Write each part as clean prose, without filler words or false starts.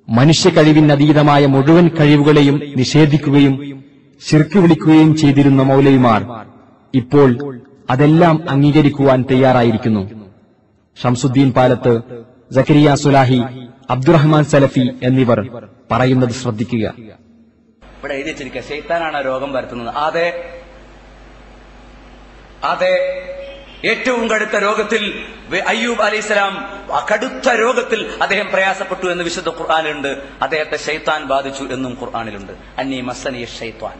മനുഷ്യ കഴിവിനതീതമായ മുഴുവൻ കഴിവുകളെയും നിഷേധിക്കുകയും ശിർക്ക് വിളിക്കുകയും ചെയ്തിരുന്ന മൗലവിമാർ ഇപ്പോൾ അതെല്ലാം അംഗീകരിക്കുവാൻ തയ്യാറായിരിക്കുന്നു. ഷംസുദ്ദീൻ പാലത്ത്, സക്കരിയ സുലാഹി, അബ്ദുറഹ്മാൻ സലഫി എന്നിവർ പറയുന്നത് ശ്രദ്ധിക്കുക. ഇവിടെ എഴുതി വെച്ചിരിക്കുക ശൈത്താനാണ് രോഗം പരത്തുന്നത്. അതെ, ഏറ്റവും കടുത്ത രോഗത്തിൽ അയ്യൂബ് അലൈഹിസ്സലാം കടുത്ത രോഗത്തിൽ അദ്ദേഹം പ്രയാസപ്പെട്ടു എന്ന് വിശുദ്ധ ഖുർആനിലുണ്ട്. അദ്ദേഹത്തെ ശൈത്താൻ ബാധിച്ചു എന്നും ഖുർആനിലുണ്ട്. അന്നീ മസ്സനിയ ശൈത്താൻ.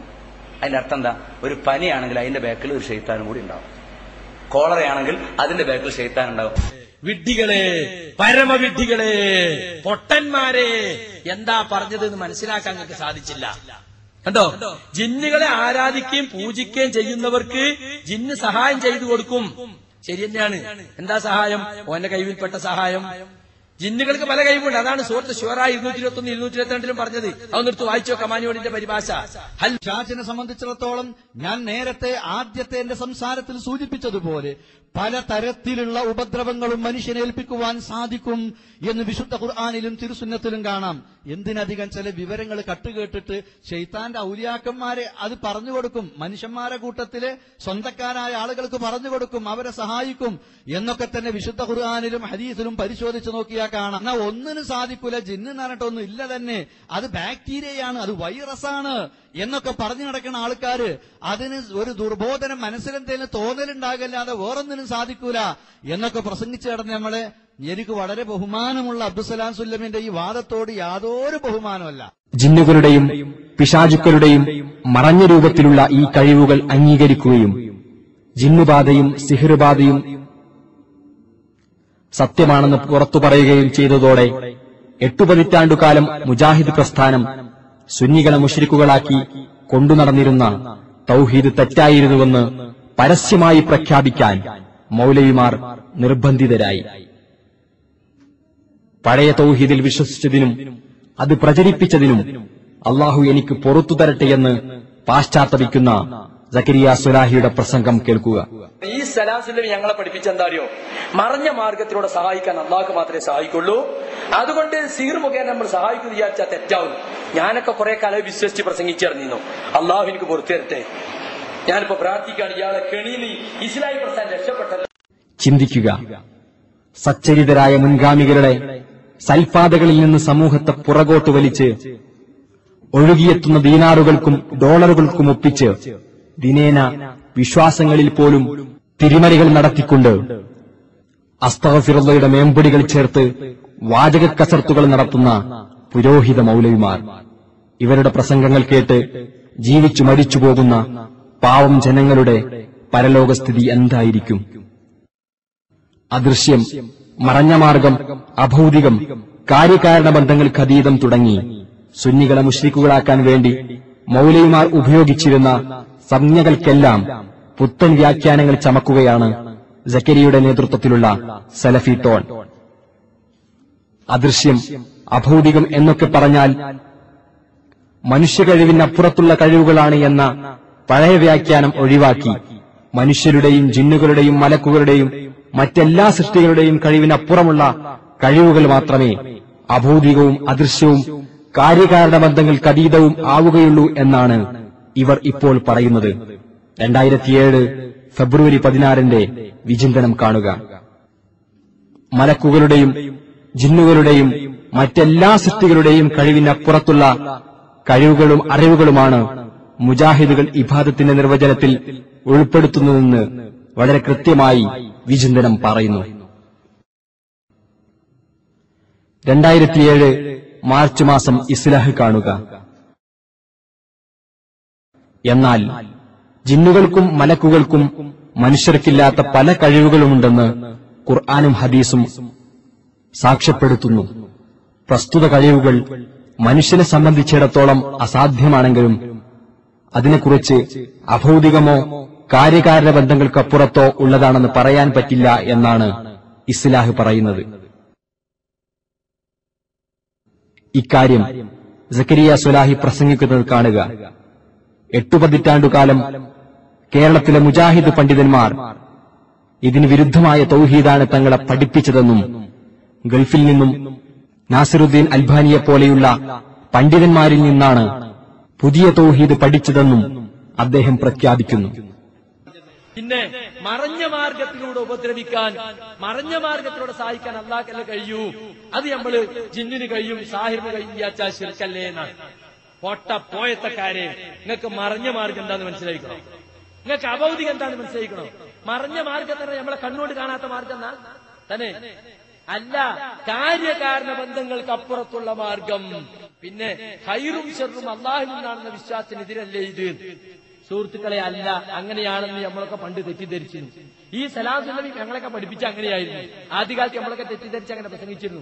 അതിന്റെ അർത്ഥം എന്താ? ഒരു പനിയാണെങ്കിൽ അതിന്റെ ബാക്കിൽ ഒരു ശൈത്താനും കൂടി ഉണ്ടാവും. കോളറയാണെങ്കിൽ അതിന്റെ ബാക്കിൽ ശൈത്താൻ ഉണ്ടാവും. വിഡ്ഢികളെ, പരമവിഡ്ഢികളെ, പൊട്ടന്മാരെ, എന്താ പറഞ്ഞത് എന്ന് മനസ്സിലാക്കാൻ നിങ്ങൾക്ക് സാധിച്ചില്ല. കണ്ടോ? ജിന്നുകളെ ആരാധിക്കുകയും പൂജിക്കുകയും ചെയ്യുന്നവർക്ക് ജിന്ന് സഹായം ചെയ്തു കൊടുക്കും. ശരി തന്നെയാണ്. എന്താ സഹായം? ഓന്റെ കൈവിൽപ്പെട്ട സഹായം. ജിന്നുകൾക്ക് പല കഴിവുണ്ട്. അതാണ് സൂറത്ത് ശുഅറ 221, 222 പറഞ്ഞത്. അതൊന്നെടുത്ത് വായിച്ചോ കമാനിയോടിന്റെ പരിഭാഷ. പിശാചിനെ സംബന്ധിച്ചിടത്തോളം ഞാൻ നേരത്തെ ആദ്യത്തെ എന്റെ സംസാരത്തിൽ സൂചിപ്പിച്ചതുപോലെ പലതരത്തിലുള്ള ഉപദ്രവങ്ങളും മനുഷ്യനെ ഏൽപ്പിക്കുവാൻ സാധിക്കും എന്ന് വിശുദ്ധ ഖുർആനിലും തിരുസുന്നത്തിലും കാണാം. എന്തിനധികം ചില വിവരങ്ങൾ കട്ടുകേട്ടിട്ട് ശൈത്താന്റെ ഔലിയാക്കന്മാരെ അത് പറഞ്ഞു കൊടുക്കും. മനുഷ്യന്മാരെ കൂട്ടത്തിലെ സ്വന്തക്കാരായ ആളുകൾക്ക് പറഞ്ഞു കൊടുക്കും, അവരെ സഹായിക്കും എന്നൊക്കെ തന്നെ വിശുദ്ധ ഖുർആനിലും ഹദീസിലും പരിശോധിച്ച് നോക്കിയാൽ കാണാം. എന്നാൽ ഒന്നിനും സാധിക്കൂല, ജിന്ന് പറഞ്ഞിട്ടൊന്നും ഇല്ല തന്നെ, അത് ബാക്ടീരിയയാണ്, അത് വൈറസാണ് എന്നൊക്കെ പറഞ്ഞു നടക്കുന്ന ആൾക്കാര് അതിന് ഒരു ദുർബോധനം മനസ്സിലെന്തേലും തോന്നലുണ്ടാകല്ലാതെ വേറൊന്നിനും സാധിക്കൂല എന്നൊക്കെ പ്രസംഗിച്ചു കിടന്ന് നമ്മളെ എനിക്ക് വളരെ ബഹുമാനമുള്ള അബ്ദുസലാം സുല്ലമിന്റെ ഈ വാദത്തോട് യാതൊരു ബഹുമാനമല്ല. ജിന്നുകളുടെയും പിശാചുക്കളുടെയും മറഞ്ഞ രൂപത്തിലുള്ള ഈ കഴിവുകൾ അംഗീകരിക്കുകയും ജിന്നുബാധയും സിഹിറുബാധയും സത്യമാണെന്ന് പുറത്തു പറയുകയും ചെയ്തതോടെ 8 പതിറ്റാണ്ടുകാലം മുജാഹിദ് പ്രസ്ഥാനം സുന്നികളെ മുശ്രിക്കുകളാക്കി കൊണ്ടുനടന്നിരുന്ന തൗഹീദ് തെറ്റായിരുന്നുവെന്ന് പരസ്യമായി പ്രഖ്യാപിക്കാൻ മൗലവിമാർ നിർബന്ധിതരായി. പഴയ തൗഹീദിൽ വിശ്വസിച്ചതിനും അത് പ്രചരിപ്പിച്ചതിനും അള്ളാഹു എനിക്ക് പുറത്തു തരട്ടെയെന്ന് പാശ്ചാത്തപിക്കുന്ന സക്കരിയ സുലാഹിയുടെ പ്രസംഗം കേൾക്കുക. ഈ സലാം സുല്ലമി ഞങ്ങളെ പഠിപ്പിച്ച എന്താ അറിയോ? മറഞ്ഞ മാർഗത്തിലൂടെ സഹായിക്കാൻ അള്ളാഹു മാത്രമേ സഹായിക്കുള്ളൂ. അതുകൊണ്ട് സീർ മുഖേന നമ്മൾ സഹായിക്കുന്നു വിചാരിച്ചാൽ തെറ്റാവും. ഞാനൊക്കെ കുറെ കാലം വിശ്വസിച്ച് പ്രസംഗിച്ചിറങ്ങിയിരുന്നു. അള്ളാഹു എനിക്ക് പുറത്തു തരട്ടെ. ഞാനിപ്പോ പ്രാർത്ഥിക്കുകയാണ്, ഇയാളെ കെണിയിൽ ഇസ്ലാഹി പ്രസ്ഥാനം രക്ഷപ്പെട്ടല്ലോ. ചിന്തിക്കുക, സച്ചരിതരായ മുൻഗാമികളുടെ സൽപാതകളിൽ നിന്ന് സമൂഹത്തെ പുറകോട്ട് വലിച്ച് ഒഴുകിയെത്തുന്ന ദീനാറുകൾക്കും ഡോളറുകൾക്കും ഒപ്പിച്ച് ദിനേന വിശ്വാസങ്ങളിൽ പോലും തിരിമറികൾ നടത്തിക്കൊണ്ട് അസ്തഗ്ഫിറുള്ളയുടെ മേമ്പൊടികൾ ചേർത്ത് വാചക കസർത്തുകൾ നടത്തുന്ന പുരോഹിത മൗലവിമാർ. ഇവരുടെ പ്രസംഗങ്ങൾ കേട്ട് ജീവിച്ചു മരിച്ചു പോകുന്ന പാവം ജനങ്ങളുടെ പരലോകസ്ഥിതി എന്തായിരിക്കും? അദൃശ്യം, മറഞ്ഞ മാർഗം, അഭൗതികം, കാര്യകാരണ ബന്ധങ്ങൾക്കതീതം തുടങ്ങി സുന്നികളെ മുശ്രിക്കുകളാക്കാൻ വേണ്ടി മൗലവിമാർ ഉപയോഗിച്ചിരുന്ന സംജ്ഞകൾക്കെല്ലാം പുത്തൻ വ്യാഖ്യാനങ്ങൾ ചമക്കുകയാണ് സക്കരിയുടെ നേതൃത്വത്തിലുള്ള സലഫി ടോൺ. അദൃശ്യം, അഭൗതികം എന്നൊക്കെ പറഞ്ഞാൽ മനുഷ്യ കഴിവിനപ്പുറത്തുള്ള കഴിവുകളാണ് എന്ന പഴയ വ്യാഖ്യാനം ഒഴിവാക്കി മനുഷ്യരുടെയും ജിന്നുകളുടെയും മലക്കുകളുടെയും മറ്റെല്ലാ സൃഷ്ടികളുടെയും കഴിവിനപ്പുറമുള്ള കഴിവുകൾ മാത്രമേ അഭൗതികവും അദൃശ്യവും കാര്യകാരണ ബന്ധങ്ങൾക്കതീതവും ആവുകയുള്ളൂ എന്നാണ് ഇവർ ഇപ്പോൾ പറയുന്നത്. 2007 ഫെബ്രുവരി 16 വിചിന്തനം കാണുക. മലക്കുകളുടെയും ജിന്നുകളുടെയും മറ്റെല്ലാ സൃഷ്ടികളുടെയും കഴിവിനപ്പുറത്തുള്ള കഴിവുകളും അറിവുകളുമാണ് മുജാഹിദുകൾ ഇബാദത്തിന്റെ നിർവചനത്തിൽ ഉൾപ്പെടുത്തുന്നതെന്ന് വളരെ കൃത്യമായി വിചിന്തനം പറയുന്നു. 2007 മാർച്ച് മാസം ഇസ്ലാഹ് കാണുക. എന്നാൽ ജിന്നുകൾക്കും മലക്കുകൾക്കും മനുഷ്യർക്കില്ലാത്ത പല കഴിവുകളുമുണ്ടെന്ന് ഖുർആനും ഹദീസും സാക്ഷ്യപ്പെടുത്തുന്നു. പ്രസ്തുത കഴിവുകൾ മനുഷ്യനെ സംബന്ധിച്ചിടത്തോളം അസാധ്യമാണെങ്കിലും അതിനെക്കുറിച്ച് അഭൗതികമോ കാര്യകാരണ ബന്ധങ്ങൾക്കപ്പുറത്തോ ഉള്ളതാണെന്ന് പറയാൻ പറ്റില്ല എന്നാണ് ഇസ്ലാഹ് പറയുന്നത്. ഇക്കാര്യം സക്കരിയ സുലാഹി പ്രസംഗിക്കുന്നത് കാണുക. 8 പതിറ്റാണ്ടുകാലം കേരളത്തിലെ മുജാഹിദ് പണ്ഡിതന്മാർ ഇതിന് വിരുദ്ധമായ തൗഹീദാണ് തങ്ങളെ പഠിപ്പിച്ചതെന്നും ഗൾഫിൽ നിന്നും നാസിറുദ്ദീൻ അൽബാനിയെ പോലെയുള്ള പണ്ഡിതന്മാരിൽ നിന്നാണ് പുതിയ തൗഹീദ് പഠിച്ചതെന്നും അദ്ദേഹം പ്രഖ്യാപിക്കുന്നു. പിന്നെ മറഞ്ഞ മാർഗത്തിലൂടെ ഉപദ്രവിക്കാൻ, മറഞ്ഞ മാർഗത്തിലൂടെ സഹായിക്കാൻ അള്ളാഹ്ക്കല്ലേ കഴിയൂ. അത് നമ്മള് ജിന്നിന് കഴിയും, സാഹിറിന് കഴിയും വിചാരിച്ചാൽ ശിർക്കല്ലേ എന്നാണ്. പൊട്ട പോയത്തക്കാരെ, നിങ്ങൾക്ക് മറഞ്ഞ മാർഗം എന്താന്ന് മനസ്സിലാക്കണം. നിങ്ങൾക്ക് അഭൗതികം എന്താന്ന് മനസ്സിലാക്കണം. മറഞ്ഞ മാർഗം തന്നെ നമ്മളെ കണ്ണുകൊണ്ട് കാണാത്ത മാർഗം തന്നെ അല്ല, കാര്യകാരണ ബന്ധങ്ങൾക്ക് അപ്പുറത്തുള്ള മാർഗം. പിന്നെ ഖൈറും ശർറും അള്ളാഹുവിൽ നിന്നാണെന്ന വിശ്വാസത്തിനെതിരല്ലേ ഇത്? സുഹൃത്തുക്കളെ, അല്ല, അങ്ങനെയാണെന്ന് നമ്മളൊക്കെ പണ്ട് തെറ്റിദ്ധരിച്ചിരുന്നു. ഈ സലാം സുന്നബി ഞങ്ങളൊക്കെ പഠിപ്പിച്ച അങ്ങനെയായിരുന്നു. ആദ്യകാലത്ത് നമ്മളൊക്കെ തെറ്റിദ്ധരിച്ച് അങ്ങനെ പ്രസംഗിച്ചിരുന്നു.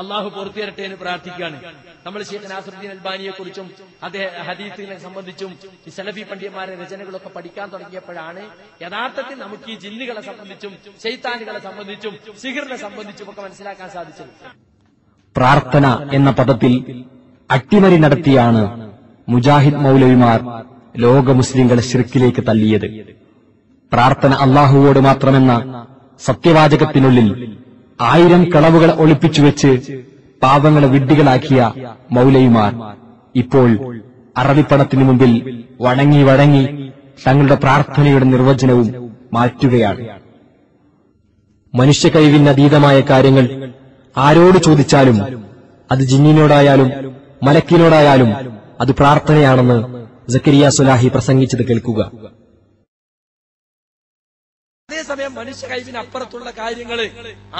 അള്ളാഹു പുറത്തു തരട്ടെ എന്ന് പ്രാർത്ഥിക്കുകയാണ്. നമ്മൾ ശൈഖ് നാസിറുദ്ദീൻ അൽബാനിയെ കുറിച്ചും അദ്ദേഹം ഹദീസിനെ സംബന്ധിച്ചും ഈ സലഫി പണ്ഡിതന്മാരുടെ രചനകളൊക്കെ പഠിക്കാൻ തുടങ്ങിയപ്പോഴാണ് യഥാർത്ഥത്തിൽ നമുക്ക് ഈ ജിന്നുകളെ സംബന്ധിച്ചും ശൈത്താനുകളെ സംബന്ധിച്ചും സിഹിറിനെ സംബന്ധിച്ചും ഒക്കെ മനസ്സിലാക്കാൻ സാധിച്ചത്. പ്രാർത്ഥന എന്ന പദത്തിൽ അട്ടിമറി നടത്തിയാണ് മുജാഹിദ് മൗലവിമാർ ലോക മുസ്ലിങ്ങളെ ശിർക്കിലേക്ക് തള്ളിയത്. പ്രാർത്ഥന അള്ളാഹുവോട് മാത്രമെന്ന സത്യവാചകത്തിനുള്ളിൽ 1000 കളവുകൾ ഒളിപ്പിച്ചുവെച്ച് പാവങ്ങളെ വിഡ്ഢികളാക്കിയ മൗലവിമാർ ഇപ്പോൾ അറബിപ്പണത്തിനു മുമ്പിൽ വണങ്ങി തങ്ങളുടെ പ്രാർത്ഥനയുടെ നിർവചനവും മാറ്റുകയാണ്. മനുഷ്യ കഴിവിനതീതമായ കാര്യങ്ങൾ ആരോട് ചോദിച്ചാലും, അത് ജിന്നിനോടായാലും മലക്കിനോടായാലും അത് പ്രാർത്ഥനയാണെന്ന് സക്കരിയ സ്വലാഹി പ്രസംഗിച്ചത് കേൾക്കുക. അതേസമയം മനുഷ്യ കഴിവിനപ്പുറത്തുള്ള കാര്യങ്ങൾ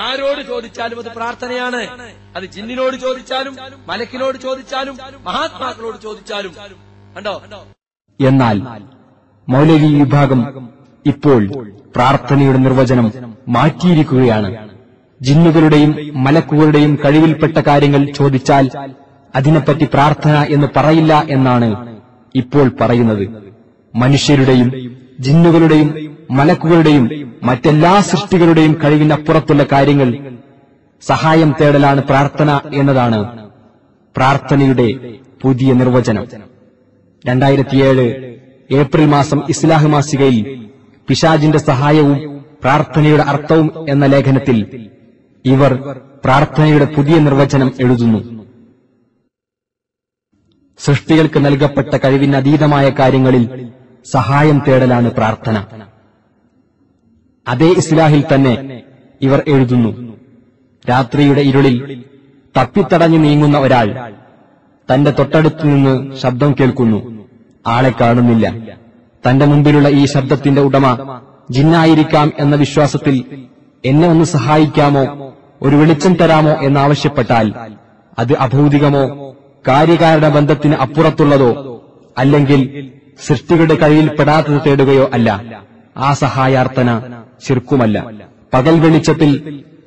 ആരോട് ചോദിച്ചാലും അത് പ്രാർത്ഥനയാണ്. അത് ജിന്നിനോട് ചോദിച്ചാലും മലക്കിനോട് ചോദിച്ചാലും മഹാത്മാക്കളോട് ചോദിച്ചാലും. കണ്ടോ? എന്നാൽ മൗലവി വിഭാഗം ഇപ്പോൾ പ്രാർത്ഥനയുടെ നിർവചനം മാറ്റിയിരിക്കുകയാണ്. ജിന്നുകളുടെയും മലക്കുകളുടെയും കഴിവിൽപ്പെട്ട കാര്യങ്ങൾ ചോദിച്ചാൽ അതിനെപ്പറ്റി പ്രാർത്ഥന എന്ന് പറയില്ല എന്നാണ് ഇപ്പോൾ പറയുന്നത്. മനുഷ്യരുടെയും ജിന്നുകളുടെയും മലക്കുകളുടെയും മറ്റെല്ലാ സൃഷ്ടികളുടെയും കഴിവിനപ്പുറത്തുള്ള കാര്യങ്ങൾ സഹായം തേടലാണ് പ്രാർത്ഥന എന്നതാണ് പ്രാർത്ഥനയുടെ പുതിയ നിർവചനം. 2007 ഏപ്രിൽ മാസം ഇസ്ലാഹ് മാസികയിൽ പിശാചിന്റെ സഹായവും പ്രാർത്ഥനയുടെ അർത്ഥവും എന്ന ലേഖനത്തിൽ ഇവർ പ്രാർത്ഥനയുടെ പുതിയ നിർവചനം എഴുതുന്നു. സൃഷ്ടികൾക്ക് നൽകപ്പെട്ട കഴിവിനതീതമായ കാര്യങ്ങളിൽ സഹായം തേടലാണ് പ്രാർത്ഥന. അതേ ഇസ്ലാഹിൽ തന്നെ ഇവർ എഴുതുന്നു, രാത്രിയുടെ ഇരുളിൽ തപ്പിത്തടഞ്ഞു നീങ്ങുന്ന ഒരാൾ തന്റെ തൊട്ടടുത്തു നിന്ന് ശബ്ദം കേൾക്കുന്നു. ആളെ കാണുന്നില്ല. തന്റെ മുമ്പിലുള്ള ഈ ശബ്ദത്തിന്റെ ഉടമ ജിന്നായിരിക്കാം എന്ന വിശ്വാസത്തിൽ എന്നെ ഒന്ന് സഹായിക്കാമോ, ഒരു വെളിച്ചം തരാമോ എന്നാവശ്യപ്പെട്ടാൽ അത് അഭൗതികമോ കാര്യകാരണ ബന്ധത്തിന് അപ്പുറത്തുള്ളതോ അല്ലെങ്കിൽ സൃഷ്ടികളുടെ കഴിവിൽപ്പെടാത്തത് തേടുകയോ അല്ല. ആ സഹായാർത്ഥന ശിർക്കുമല്ല. പകൽ വെളിച്ചത്തിൽ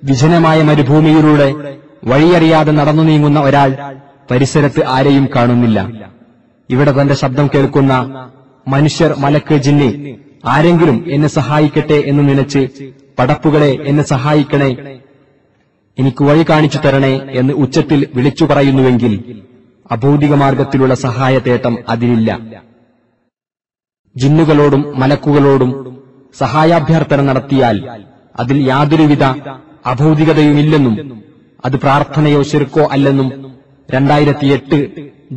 വിജനമായ മരുഭൂമിയിലൂടെ വഴിയറിയാതെ നടന്നു നീങ്ങുന്ന ഒരാൾ പരിസരത്ത് ആരെയും കാണുന്നില്ല. ഇവിടെ തന്റെ ശബ്ദം കേൾക്കുന്ന മനുഷ്യർ, മലക്ക്, ജിന്ന് ആരെങ്കിലും എന്നെ സഹായിക്കട്ടെ എന്ന് നനച്ച് പടപ്പുകളെ എന്നെ സഹായിക്കണേ, എനിക്ക് വഴി കാണിച്ചു തരണേ എന്ന് ഉച്ചത്തിൽ വിളിച്ചു പറയുന്നുവെങ്കിൽ അഭൗതിക മാർഗത്തിലുള്ള സഹായതേട്ടം അതിലില്ല. ജിന്നുകളോടും മലക്കുകളോടും സഹായാഭ്യർത്ഥന നടത്തിയാൽ അതിൽ യാതൊരുവിധ അഭൗതികതയുമില്ലെന്നും അത് പ്രാർത്ഥനയോ ശിർക്കോ അല്ലെന്നും 2008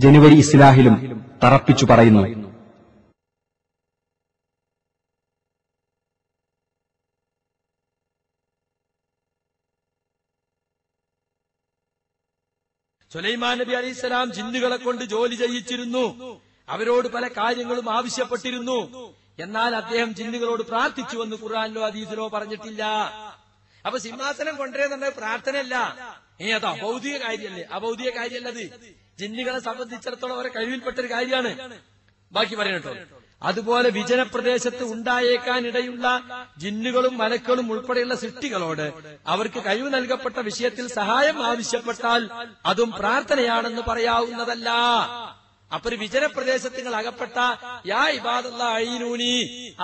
ജനുവരി ഇസ്ലാഹിലും തറപ്പിച്ചു പറയുന്നു. സുലൈമാൻ നബി അലൈഹിസ്സലാം ജിന്നുകളെ കൊണ്ട് ജോലി ചെയ്യിച്ചിരുന്നു. അവരോട് പല കാര്യങ്ങളും ആവശ്യപ്പെട്ടിരുന്നു. എന്നാൽ അദ്ദേഹം ജിന്നുകളോട് പ്രാർത്ഥിച്ചുവെന്ന് ഖുർആനിലോ ഹദീസിലോ പറഞ്ഞിട്ടില്ല. അപ്പൊ സിംഹാസനം കൊണ്ടുവരുന്നത് പ്രാർത്ഥനയല്ല, അത് അഭൗതിക കാര്യമല്ലേ? അഭൗതിക കാര്യമല്ല, അത് ജിന്നുകളെ സംബന്ധിച്ചിടത്തോളം അവരെ കഴിവിൽപ്പെട്ടൊരു കാര്യമാണ്. ബാക്കി പറയണട്ടോ. അതുപോലെ വിജനപ്രദേശത്ത് ഉണ്ടായേക്കാനിടയുള്ള ജിന്നുകളും മലക്കളും ഉൾപ്പെടെയുള്ള സൃഷ്ടികളോട് അവർക്ക് കഴിവ് നൽകപ്പെട്ട വിഷയത്തിൽ സഹായം ആവശ്യപ്പെട്ടാൽ അതും പ്രാർത്ഥനയാണെന്ന് പറയാവുന്നതല്ല. അപ്പൊ ഒരു വിജനപ്രദേശത്ത് നിങ്ങൾ അകപ്പെട്ട യാ ഇബാദല്ലാ അഈനൂനി,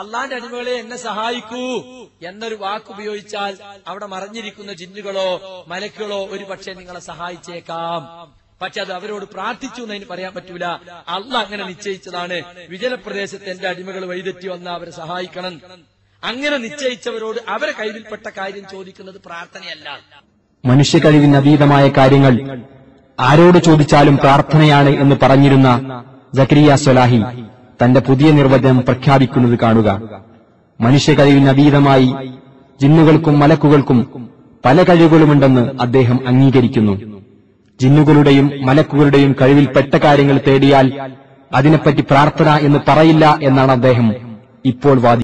അള്ളാന്റെ അടിമകളെ എന്നെ സഹായിക്കൂ എന്നൊരു വാക്കുപയോഗിച്ചാൽ അവിടെ മറഞ്ഞിരിക്കുന്ന ജിന്നുകളോ മലക്കുകളോ ഒരു പക്ഷേ നിങ്ങളെ സഹായിച്ചേക്കാം. പക്ഷെ അത് അവരോട് പ്രാർത്ഥിച്ചു എന്നതിന് പറയാൻ പറ്റൂല. അള്ളാഹ് അങ്ങനെ നിശ്ചയിച്ചതാണ്. വിജനപ്രദേശത്ത് എന്റെ അടിമകൾ വഴിതെറ്റി വന്നാൽ അവരെ സഹായിക്കണം. അങ്ങനെ നിശ്ചയിച്ചവരോട് അവരെ കയ്യിൽപ്പെട്ട കാര്യം ചോദിക്കുന്നത് പ്രാർത്ഥനയല്ല. മനുഷ്യ കഴിവിനതീതമായ കാര്യങ്ങൾ ആരോട് ചോദിച്ചാലും പ്രാർത്ഥനയാണ് എന്ന് പറഞ്ഞിരുന്ന സക്കരിയ സ്വലാഹി തന്റെ പുതിയ നിർവചനം പ്രഖ്യാപിക്കുന്നത് കാണുക. മനുഷ്യ കഴിവിനതീതമായി ജിന്നുകൾക്കും മലക്കുകൾക്കും പല കഴിവുകളുമുണ്ടെന്ന് അദ്ദേഹം അംഗീകരിക്കുന്നു. ജിന്നുകളുടെയും മലക്കുകളുടെയും കഴിവിൽപ്പെട്ട കാര്യങ്ങൾ തേടിയാൽ അതിനെപ്പറ്റി പ്രാർത്ഥന എന്ന് പറയില്ല എന്നാണ് അദ്ദേഹം ഇപ്പോൾ വാദിക്കുന്നത്.